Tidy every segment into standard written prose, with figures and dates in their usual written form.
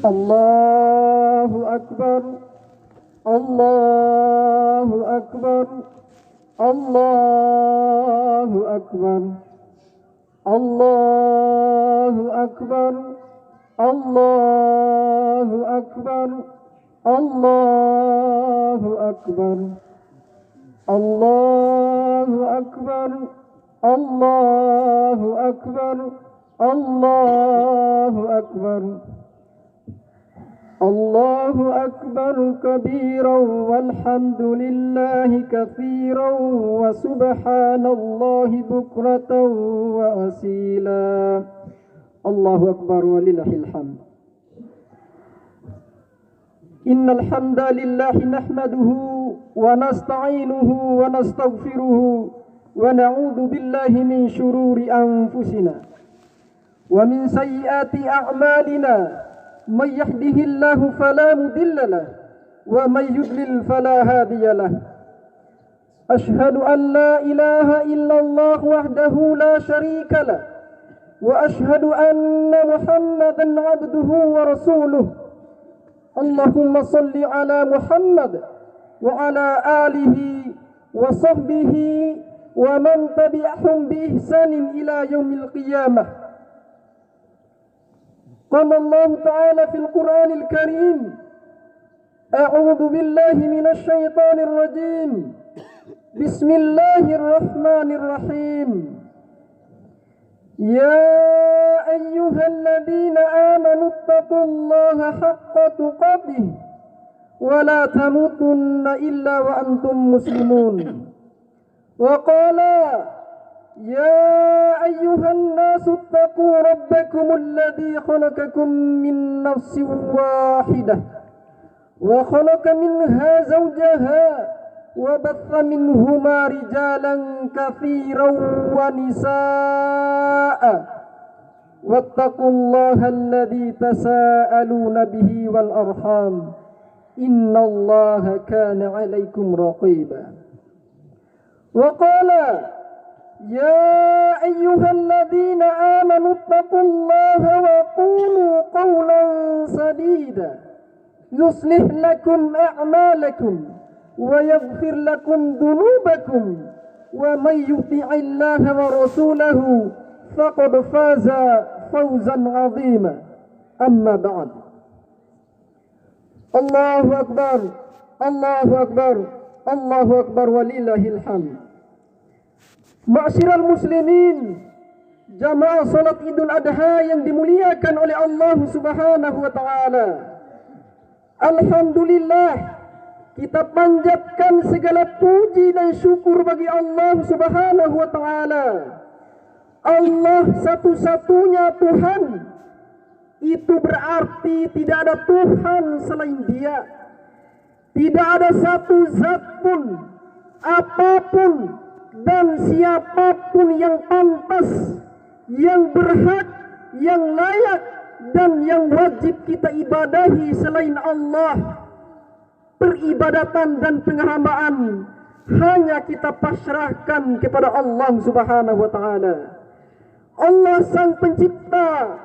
Allahu Akbar, Allahu Akbar, Allahu Akbar, Allahu Akbar, Allahu Akbar, Allahu Akbar, Allahu Akbar, Allahu Akbar, Allahu Akbar. Allahu Akbar kabiran walhamdulillahi katsiran wa subhanallahi bukratan wa asila. Allahu Akbar walillahil hamd. Innal hamdalillahi nahmaduhu wa nasta'inuhu wa nastaghfiruhu wa na'udzu billahi min shururi anfusina wa min sayyiati a'malina. من يهده الله فلا مضل له ومن يضلل فلا هادي له أشهد أن لا إله إلا الله وحده لا شريك له وأشهد أن محمدا عبده ورسوله اللهم صل على محمد وعلى آله وصحبه ومن تبعهم بإحسان إلى يوم القيامة. قال الله تعالى في القرآن الكريم أعوذ بالله من الشيطان الرجيم بسم الله الرحمن الرحيم يا أيها الذين آمنوا اتقوا الله حق تقاته ولا تموتن إلا وأنتم مسلمون وقال يا أيها الناس اتقوا ربكم الذي خلقكم من نفس واحدة وخلق منها زوجها وبث منهما رجالا كثيرا ونساء واتقوا الله الذي تساءلون به والأرحام إن الله كان عليكم رقيبا وقال يا أيها الذين آمنوا اتقوا الله وقولوا قولا سديدا يصلح لكم أعمالكم ويغفر لكم ذنوبكم ومن يطع الله ورسوله فقد فاز فوزا عظيما أما بعد. الله أكبر الله أكبر الله أكبر ولله الحمد. Ma'syiral muslimin, jamaah salat Idul Adha yang dimuliakan oleh Allah Subhanahu wa taala. Alhamdulillah, kita panjatkan segala puji dan syukur bagi Allah Subhanahu wa taala. Allah satu-satunya Tuhan. Itu berarti tidak ada Tuhan selain Dia. Tidak ada satu zat pun, apapun dan siapapun yang pantas, yang berhak, yang layak dan yang wajib kita ibadahi selain Allah. Peribadatan dan penghambaan hanya kita pasrahkan kepada Allah Subhanahu wa taala. Allah sang pencipta,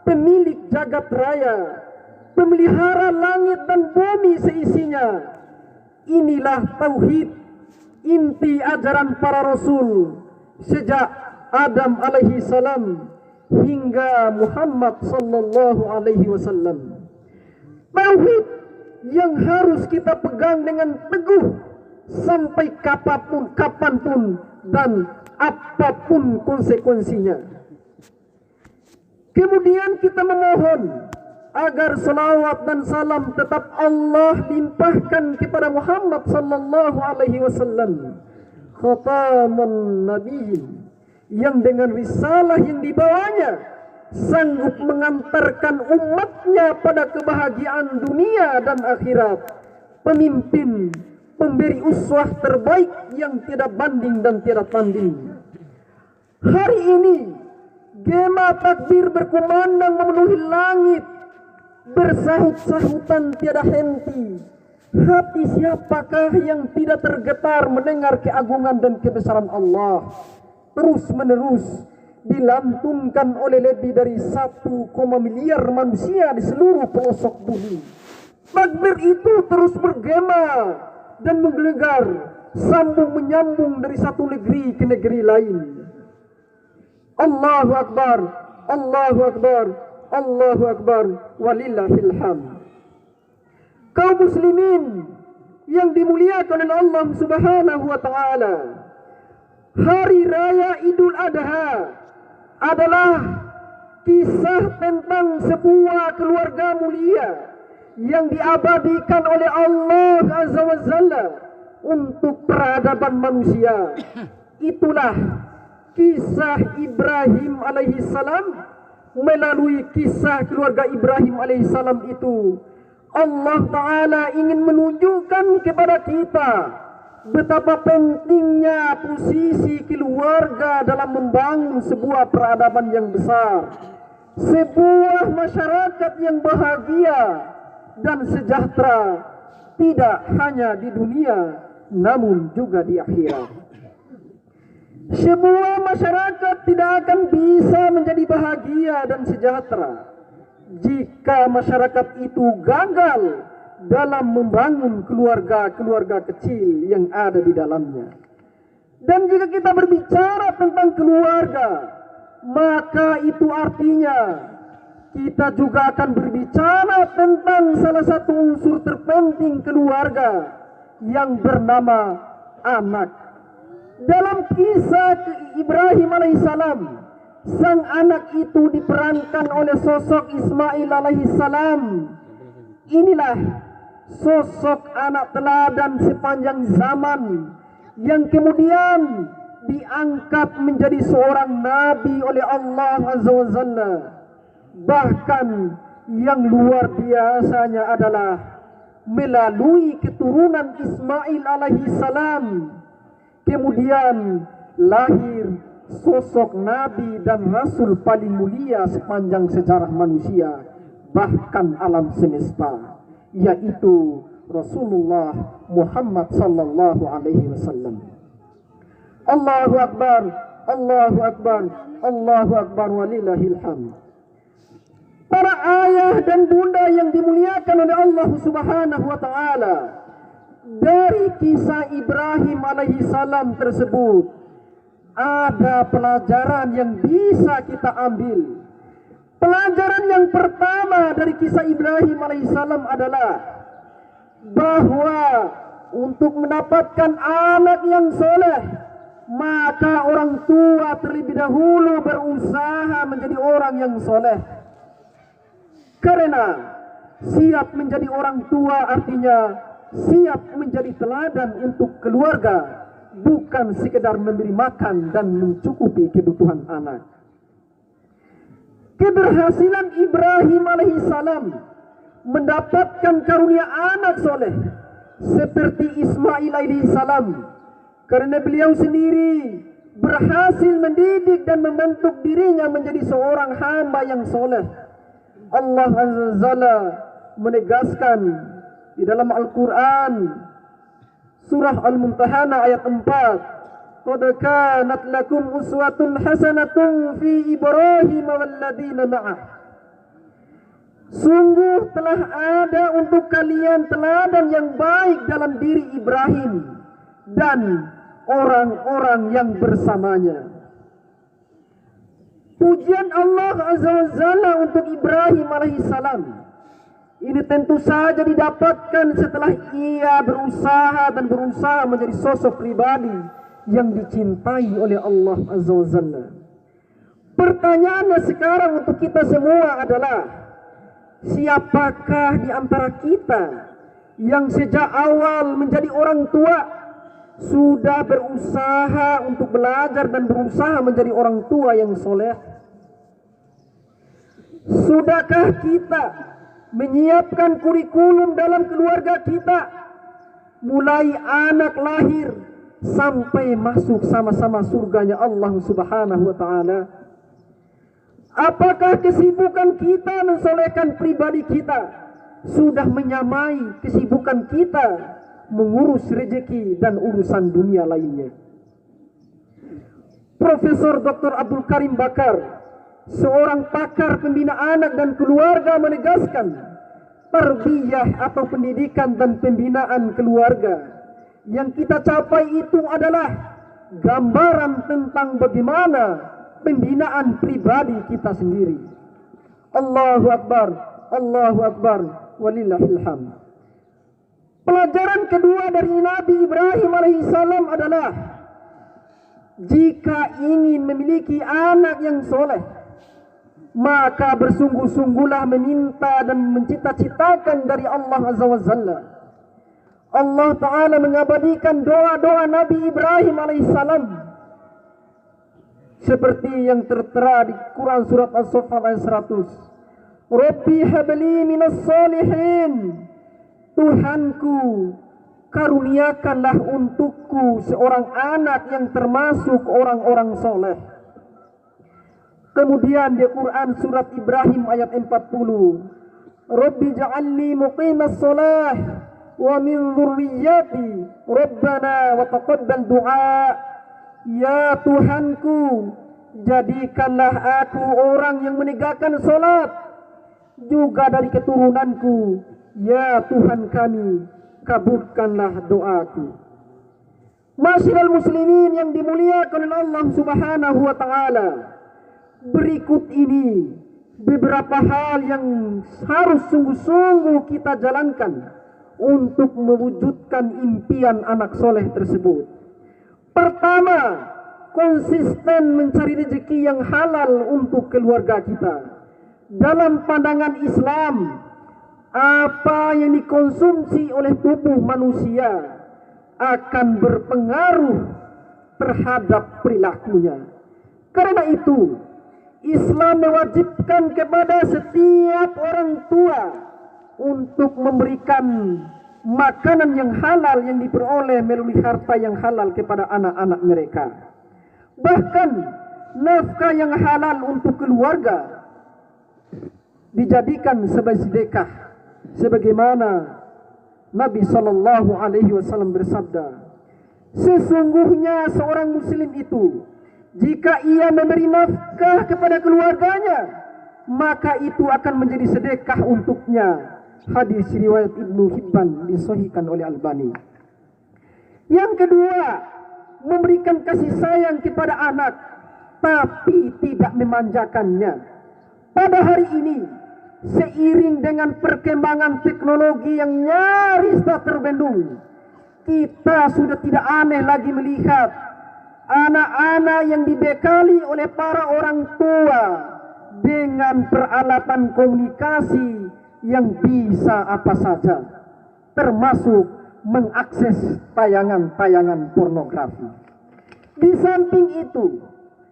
pemilik jagat raya, pemelihara langit dan bumi seisinya. Inilah tauhid, inti ajaran para rasul sejak Adam alaihi salam hingga Muhammad sallallahu alaihi wasallam. Tauhid yang harus kita pegang dengan teguh sampai kapanpun dan apapun konsekuensinya. Kemudian kita memohon agar salawat dan salam tetap Allah limpahkan kepada Muhammad sallallahu alaihi wasallam, khataman nabiyyin, yang dengan risalah yang dibawanya sanggup mengantarkan umatnya pada kebahagiaan dunia dan akhirat, pemimpin, pemberi uswah terbaik yang tiada banding dan tiada tanding. Hari ini gema takbir berkumandang memenuhi langit, bersahut-sahutan tiada henti. Hati siapakah yang tidak tergetar mendengar keagungan dan kebesaran Allah? Terus menerus dilantunkan oleh lebih dari 1, miliar manusia di seluruh pelosok bumi. Takbir itu terus bergema dan menggelegar, sambung menyambung dari satu negeri ke negeri lain. Allahu Akbar, Allahu Akbar, Allahu Akbar, walillahil hamd. Kaum muslimin yang dimuliakan oleh Allah Subhanahu wa taala, Hari Raya Idul Adha adalah kisah tentang sebuah keluarga mulia yang diabadikan oleh Allah Azza wa Jalla untuk peradaban manusia. Itulah kisah Ibrahim alaihissalam. Melalui kisah keluarga Ibrahim alaihissalam itu, Allah Ta'ala ingin menunjukkan kepada kita betapa pentingnya posisi keluarga dalam membangun sebuah peradaban yang besar, sebuah masyarakat yang bahagia dan sejahtera, tidak hanya di dunia namun juga di akhirat. Sebuah masyarakat tidak akan bisa menjadi bahagia dan sejahtera jika masyarakat itu gagal dalam membangun keluarga-keluarga kecil yang ada di dalamnya. Dan jika kita berbicara tentang keluarga, maka itu artinya kita juga akan berbicara tentang salah satu unsur terpenting keluarga yang bernama anak. Dalam kisah Ibrahim alaihissalam, sang anak itu diperankan oleh sosok Ismail alaihissalam. Inilah sosok anak teladan sepanjang zaman yang kemudian diangkat menjadi seorang nabi oleh Allah Azza wa Jalla. Bahkan yang luar biasanya adalah melalui keturunan Ismail alaihissalam kemudian lahir sosok nabi dan rasul paling mulia sepanjang sejarah manusia, bahkan alam semesta, yaitu Rasulullah Muhammad sallallahu alaihi wasallam. Allahu Akbar, Allahu Akbar, Allahu Akbar, walillahil hamd. Para ayah dan bunda yang dimuliakan oleh Allah Subhanahu wa taala, dari kisah Ibrahim alaihissalam tersebut ada pelajaran yang bisa kita ambil. Pelajaran yang pertama dari kisah Ibrahim alaihissalam adalah bahwa untuk mendapatkan anak yang soleh, maka orang tua terlebih dahulu berusaha menjadi orang yang soleh. Karena siap menjadi orang tua artinya siap menjadi teladan untuk keluarga, bukan sekedar memberi makan dan mencukupi kebutuhan anak. Keberhasilan Ibrahim alaihissalam mendapatkan karunia anak soleh seperti Ismail alaihissalam karena beliau sendiri berhasil mendidik dan membentuk dirinya menjadi seorang hamba yang soleh. Allah Azza wa Jalla menegaskan di dalam Al-Quran surah Al-Mumtahanah ayat 4, qad kanat lakum uswatun hasanatun fi Ibrahim walladzina ma'ah. Sungguh telah ada untuk kalian teladan yang baik dalam diri Ibrahim dan orang-orang yang bersamanya. Pujian Allah Azza wa Jalla untuk Ibrahim alaihissalam ini tentu saja didapatkan setelah ia berusaha menjadi sosok pribadi yang dicintai oleh Allah Azza wa Jalla. Pertanyaannya sekarang untuk kita semua adalah, siapakah di antara kita yang sejak awal menjadi orang tua sudah berusaha untuk belajar dan berusaha menjadi orang tua yang soleh? Sudahkah kita menyiapkan kurikulum dalam keluarga kita, mulai anak lahir sampai masuk sama-sama surganya Allah Subhanahu wa taala? Apakah kesibukan kita mensolehkan pribadi kita sudah menyamai kesibukan kita mengurus rezeki dan urusan dunia lainnya? Profesor Dr. Abdul Karim Bakar, seorang pakar pembina anak dan keluarga, menegaskan tarbiyah atau pendidikan dan pembinaan keluarga yang kita capai itu adalah gambaran tentang bagaimana pembinaan pribadi kita sendiri. Allahu Akbar, Allahu Akbar, walillahil hamd. Pelajaran kedua dari Nabi Ibrahim alaihissalam adalah jika ingin memiliki anak yang soleh, maka bersungguh-sungguhlah meminta dan mencita-citakan dari Allah Azza wa Jalla. Allah Ta'ala mengabadikan doa-doa Nabi Ibrahim alaihissalam seperti yang tertera di Quran surat As-Saffat ayat 100. Rabbi habli minas salihin, Tuhanku, karuniakanlah untukku seorang anak yang termasuk orang-orang soleh. Kemudian di Quran surat Ibrahim ayat 40, Rabbi ja'alni muqimas salah wa min dzurriyyati Rabbana wa taqabbal du'a. Ya Tuhanku, jadikanlah aku orang yang menegakkan salat juga dari keturunanku. Ya Tuhan kami, kabulkanlah doaku. Masyiral muslimin yang dimuliakan oleh Allah Subhanahu wa taala, berikut ini beberapa hal yang harus sungguh-sungguh kita jalankan untuk mewujudkan impian anak soleh tersebut. Pertama, konsisten mencari rezeki yang halal untuk keluarga kita. Dalam pandangan Islam, apa yang dikonsumsi oleh tubuh manusia akan berpengaruh terhadap perilakunya. Karena itu, Islam mewajibkan kepada setiap orang tua untuk memberikan makanan yang halal yang diperoleh melalui harta yang halal kepada anak-anak mereka. Bahkan nafkah yang halal untuk keluarga dijadikan sebagai sedekah, sebagaimana Nabi Shallallahu Alaihi Wasallam bersabda, sesungguhnya seorang muslim itu jika ia memberi nafkah kepada keluarganya, maka itu akan menjadi sedekah untuknya. Hadis riwayat Ibnu Hibban disahihkan oleh Albani. Yang kedua, memberikan kasih sayang kepada anak tapi tidak memanjakannya. Pada hari ini, seiring dengan perkembangan teknologi yang nyaris tak terbendung, kita sudah tidak aneh lagi melihat anak-anak yang dibekali oleh para orang tua dengan peralatan komunikasi yang bisa apa saja, termasuk mengakses tayangan-tayangan pornografi. Di samping itu,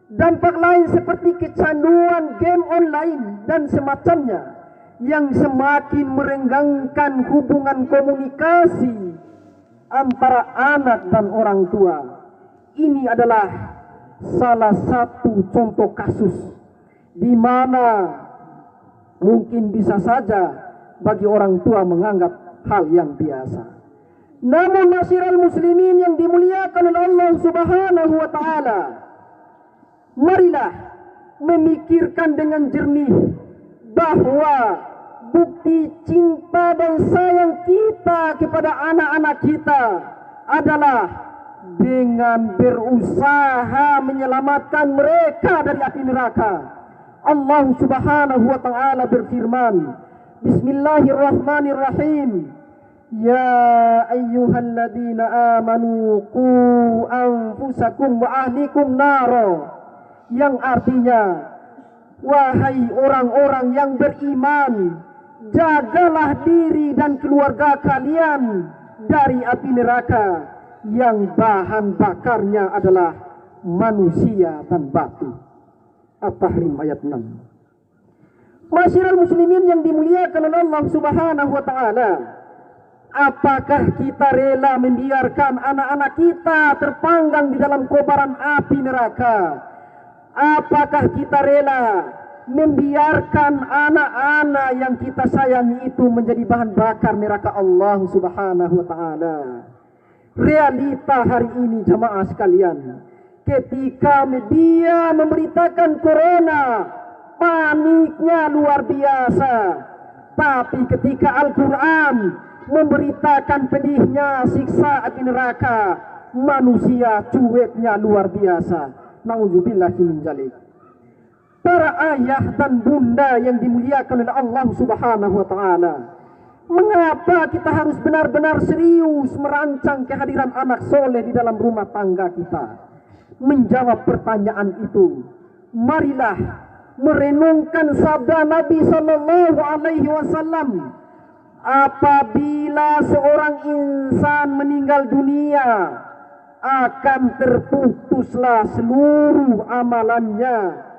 dampak lain seperti kecanduan game online dan semacamnya yang semakin merenggangkan hubungan komunikasi antara anak dan orang tua. Ini adalah salah satu contoh kasus di mana mungkin bisa saja bagi orang tua menganggap hal yang biasa. Namun masyiral muslimin yang dimuliakan oleh Allah Subhanahu wa taala, marilah memikirkan dengan jernih bahwa bukti cinta dan sayang kita kepada anak-anak kita adalah dengan berusaha menyelamatkan mereka dari api neraka. Allah Subhanahu wa taala berfirman, Bismillahirrahmanirrahim. Ya ayyuhalladzina amanu qu anfusakum wa ahlikum naro. Yang artinya, wahai orang-orang yang beriman, jagalah diri dan keluarga kalian dari api neraka yang bahan bakarnya adalah manusia dan batu. At-Tahrim ayat 6. Masyiral muslimin yang dimuliakan oleh Allah Subhanahu wa taala, apakah kita rela membiarkan anak-anak kita terpanggang di dalam kobaran api neraka? Apakah kita rela membiarkan anak-anak yang kita sayangi itu menjadi bahan bakar neraka Allah Subhanahu wa taala? Realita hari ini jamaah sekalian, Ketika media memberitakan corona, paniknya luar biasa. Tapi ketika Al-Quran memberitakan pedihnya siksa api neraka, manusia cueknya luar biasa. Nauzubillahi min dzalik. Para ayah dan bunda yang dimuliakan oleh Allah Subhanahu wa taala, mengapa kita harus benar-benar serius merancang kehadiran anak soleh di dalam rumah tangga kita? Menjawab pertanyaan itu, marilah merenungkan sabda Nabi Sallallahu Alaihi Wasallam. Apabila seorang insan meninggal dunia, akan terputuslah seluruh amalannya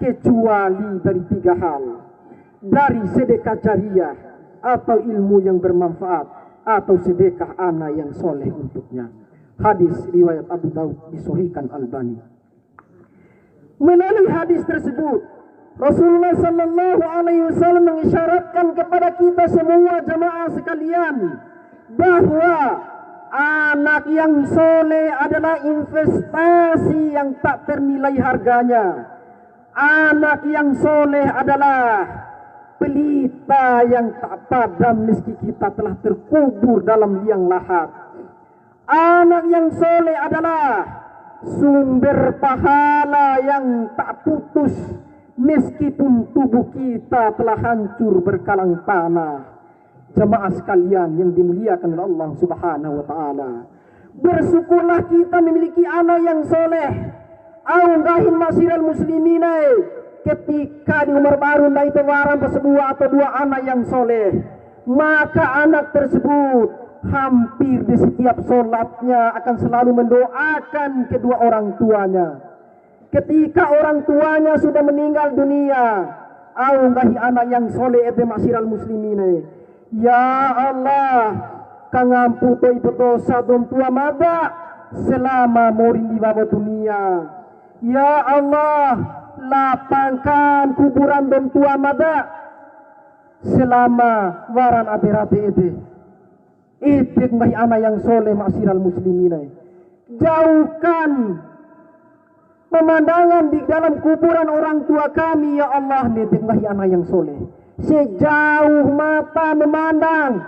kecuali dari 3 hal: dari sedekah jariah atau ilmu yang bermanfaat, atau sedekah anak yang soleh untuknya. Hadis riwayat Abu Daud, disahihkan Albani. Melalui hadis tersebut, Rasulullah Sallallahu Alaihi Wasallam mengisyaratkan kepada kita semua jamaah sekalian bahwa anak yang soleh adalah investasi yang tak ternilai harganya. Anak yang soleh adalah pelita yang tak padam meski kita telah terkubur dalam liang lahat. Anak yang soleh adalah sumber pahala yang tak putus meskipun tubuh kita telah hancur berkalang tanah. Jemaah sekalian yang dimuliakan oleh Allah Subhanahu wa taala, bersyukurlah kita memiliki anak yang soleh. Aunggahin masiral muslimin, ketika di umur baru na itu warang sebuah atau 2 anak yang soleh, maka anak tersebut hampir di setiap sholatnya akan selalu mendoakan kedua orang tuanya. Ketika orang tuanya sudah meninggal dunia, aunggahi anak yang soleh itu masiral muslimin, ya Allah, kangampu to ipotosa dom tua mada selama morin di bawah dunia. Ya Allah, lapangkan kuburan dom tua mada selama waran akhirat itu. Itik mahi anak yang soleh ma'asyiral muslimin. Jauhkan pemandangan di dalam kuburan orang tua kami, ya Allah. Itik mahi anak yang soleh. Sejauh mata memandang,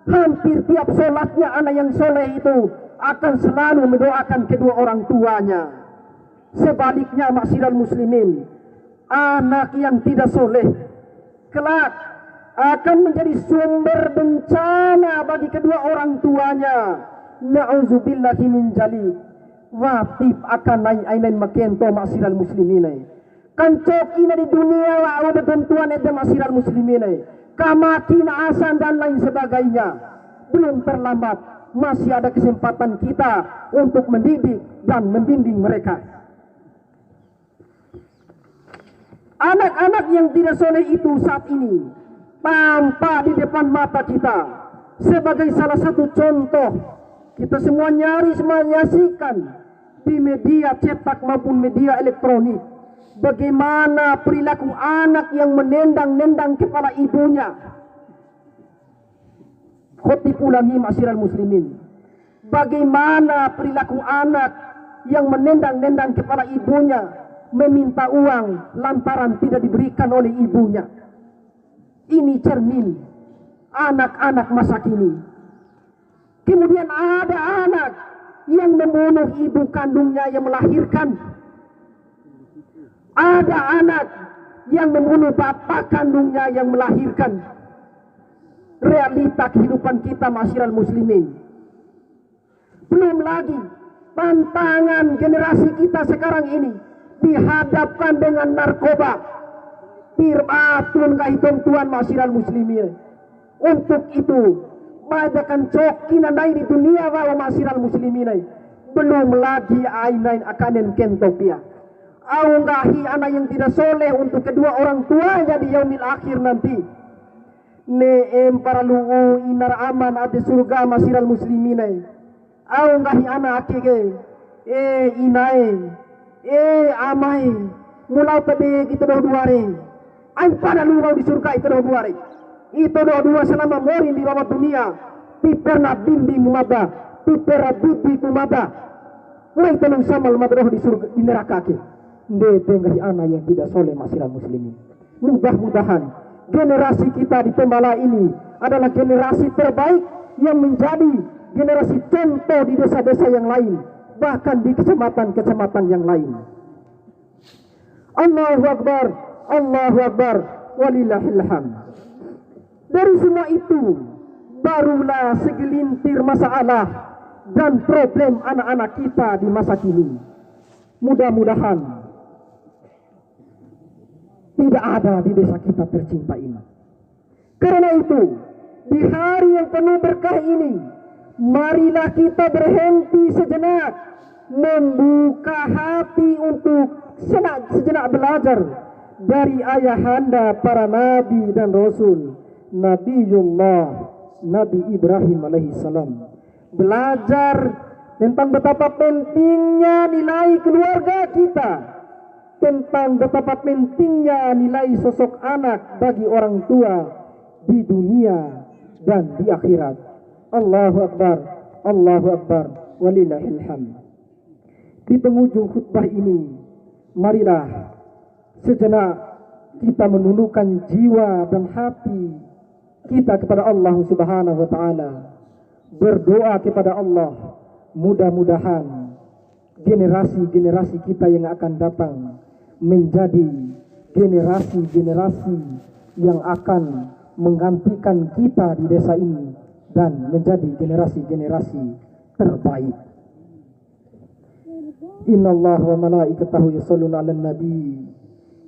hampir tiap sholatnya anak yang soleh itu akan selalu mendoakan kedua orang tuanya. Sebaliknya ma'asyiral muslimin, anak yang tidak soleh kelak akan menjadi sumber bencana bagi kedua orang tuanya. Na'udzubillahi min dzalik. Watib akan naik ainain makento ma'asyiral muslimin. Kancokina di dunia wa betentuan itu ma'asyiral muslimin. Kamakin asan dan lain sebagainya. Belum terlambat, masih ada kesempatan kita untuk mendidik dan membimbing mereka. Anak-anak yang tidak soleh itu saat ini tampak di depan mata kita. Sebagai salah satu contoh, kita semua nyaris menyaksikan di media cetak maupun media elektronik bagaimana perilaku anak yang menendang-nendang kepala ibunya. Khotib ulangi ma'asyiral muslimin, bagaimana perilaku anak yang menendang-nendang kepala ibunya, meminta uang lantaran tidak diberikan oleh ibunya. Ini cermin anak-anak masa kini. Kemudian ada anak yang membunuh ibu kandungnya yang melahirkan. Ada anak yang membunuh bapak kandungnya yang melahirkan. Realita kehidupan kita ma'asyiral muslimin. Belum lagi tantangan generasi kita sekarang ini dihadapkan dengan narkoba. Pirbatun kahitung tuan ma'asyiral muslimin. Untuk itu, badakan coki nandai di dunia wa ma'asyiral muslimin. Belum lagi ainain akanen kentopia. Aunggahi anak yang tidak soleh untuk kedua orang tuanya di yaumil akhir nanti. Neem para lu'u inar aman ade surga ma'asyiral muslimin. Aunggahi anak akike. Inai. Amai. Mulau tadi kita dua-duare. Ay pada luau di surga itu dua hari. Itu dua selama morin di bawah dunia. Ti pernah bimbing mumada, ti pernah bibi mumada. mulai tanung samal madroh di surga di neraka ke de tenggahi anak yang tidak soleh masyarakat muslimin. Mudah-mudahan generasi kita di Tembala ini adalah generasi terbaik yang menjadi generasi contoh di desa-desa yang lain, bahkan di kecamatan-kecamatan yang lain. Allahu Akbar, Allahu Akbar, walillahil hamd. Dari semua itu, barulah segelintir masalah dan problem anak-anak kita di masa kini. Mudah-mudahan tidak ada di desa kita tercinta ini. Karena itu, di hari yang penuh berkah ini, marilah kita berhenti sejenak, membuka hati untuk sejenak belajar dari ayahanda para nabi dan rasul, Nabi Ibrahim alaihissalam. Belajar tentang betapa pentingnya nilai keluarga kita, tentang betapa pentingnya nilai sosok anak bagi orang tua di dunia dan di akhirat. Allahu Akbar, Allahu Akbar, walillahil hamd. Di penghujung khutbah ini, marilah sejenak kita menundukkan jiwa dan hati kita kepada Allah Subhanahu wa taala. Berdoa kepada Allah, mudah-mudahan generasi-generasi kita yang akan datang menjadi generasi-generasi yang akan menggantikan kita di desa ini dan menjadi generasi-generasi terbaik. Innallaha wa malaikatahu yusholluna 'alan nabi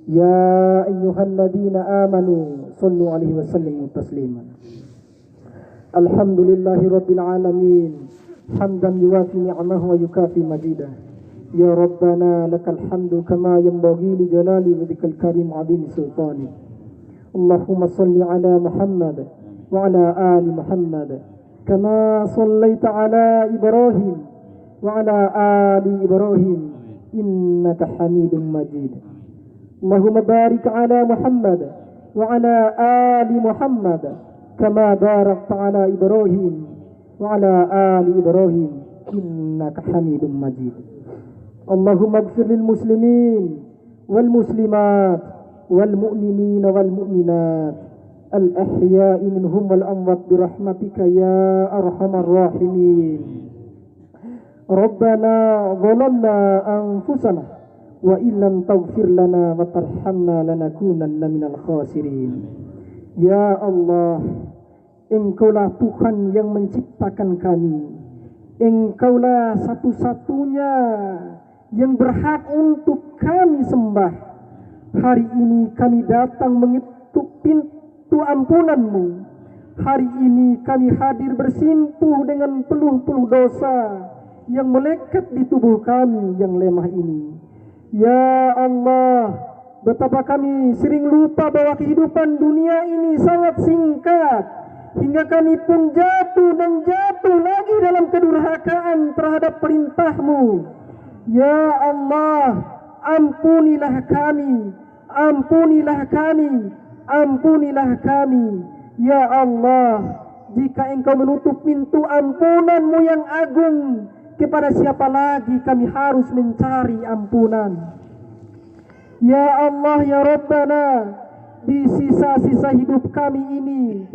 ya ayyuhalladzina amanu shallu 'alaihi wa sallimu taslima. Alhamdulillahi rabbil alamin hamdan yuwafi ni'amahu wa yukafi majidah. Ya Rabbana lakal hamdu kama yanbaghi li jalali wajhikal karim 'azimi sultani. Allahumma salli ala Muhammad wa ala ali Muhammad kama sallaita ala Ibrahim wa ala ali Ibrahim innaka Hamidum Majid. Allahumma barik ala Muhammad wa ala ali Muhammad kama barakta ala Ibrahim wa ala ali Ibrahim innaka Hamidum Majid. Allahumma ighfir lil muslimin wal muslimat wal mu'minin wal mu'minat al ahya'i minhum wal amwat bi rahmatika ya arhamar rahimin. Rabbana zalamna anfusana wa illam taghfir lana wa tarhamna lanakunanna minal khasirin. Ya Allah, Engkaulah Tuhan yang menciptakan kami. Engkaulah satu-satunya yang berhak untuk kami sembah. Hari ini kami datang mengetuk pintu ampunan-Mu. Hari ini kami hadir bersimpuh dengan peluh-peluh dosa yang melekat di tubuh kami yang lemah ini. Ya Allah, betapa kami sering lupa bahwa kehidupan dunia ini sangat singkat, hingga kami pun jatuh dan jatuh lagi dalam kedurhakaan terhadap perintah-Mu. Ya Allah, ampunilah kami, ampunilah kami, ampunilah kami. Ya Allah, jika Engkau menutup pintu ampunan-Mu yang agung, kepada siapa lagi kami harus mencari ampunan? Ya Allah, ya Rabbana, di sisa-sisa hidup kami ini,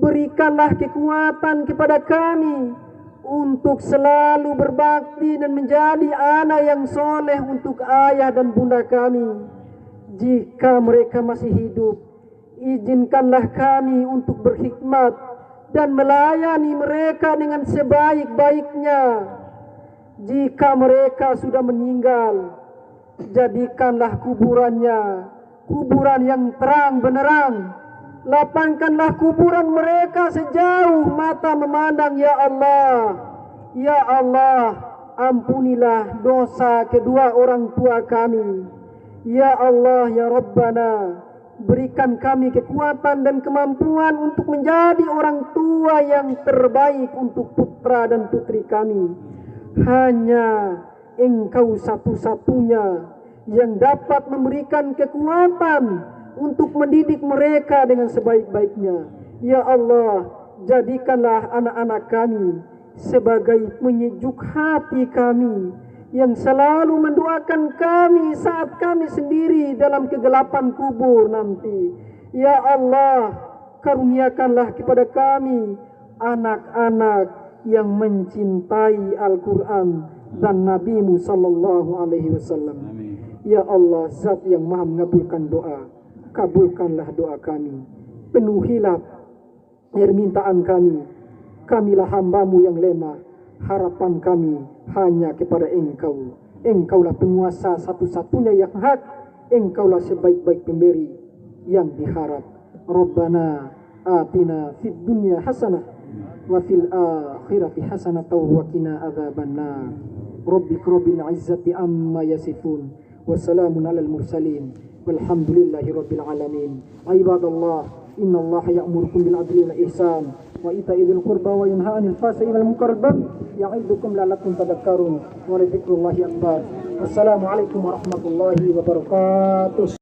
berikanlah kekuatan kepada kami untuk selalu berbakti dan menjadi anak yang soleh untuk ayah dan bunda kami. Jika mereka masih hidup, izinkanlah kami untuk berkhidmat dan melayani mereka dengan sebaik-baiknya. Jika mereka sudah meninggal, jadikanlah kuburannya kuburan yang terang benderang. Lapangkanlah kuburan mereka sejauh mata memandang, ya Allah. Ya Allah, ampunilah dosa kedua orang tua kami. Ya Allah, ya Rabbana, berikan kami kekuatan dan kemampuan untuk menjadi orang tua yang terbaik untuk putra dan putri kami. Hanya Engkau satu-satunya yang dapat memberikan kekuatan untuk mendidik mereka dengan sebaik-baiknya. Ya Allah, jadikanlah anak-anak kami sebagai penyejuk hati kami, yang selalu mendoakan kami saat kami sendiri dalam kegelapan kubur nanti. Ya Allah, karuniakanlah kepada kami anak-anak yang mencintai Al-Quran dan Nabi-Mu sallallahu alaihi wasallam. Ya Allah, Zat yang Maha mengabulkan doa, kabulkanlah doa kami, penuhilah permintaan kami. Kamilah hamba-Mu yang lemah, harapan kami hanya kepada Engkau. Engkaulah penguasa satu-satunya yang hak, Engkaulah sebaik-baik pemberi yang diharap. Rabbana atina fid dunya hasanah wa fil akhirati hasanah wa qina adzabannar. Rabbil izzati amma yasifun wa salamun alal mursalin walhamdulillahi rabbil alamin. Ibadallah, innallaha ya'murukum bil adli wal ihsan wa ita'i dzil qurba wa yanha 'anil fahsya'i wal munkar ya'idukum la'allakum tadhakkarun wa la dzikrullahi akbar. Wassalamu alaikum warahmatullahi wabarakatuh.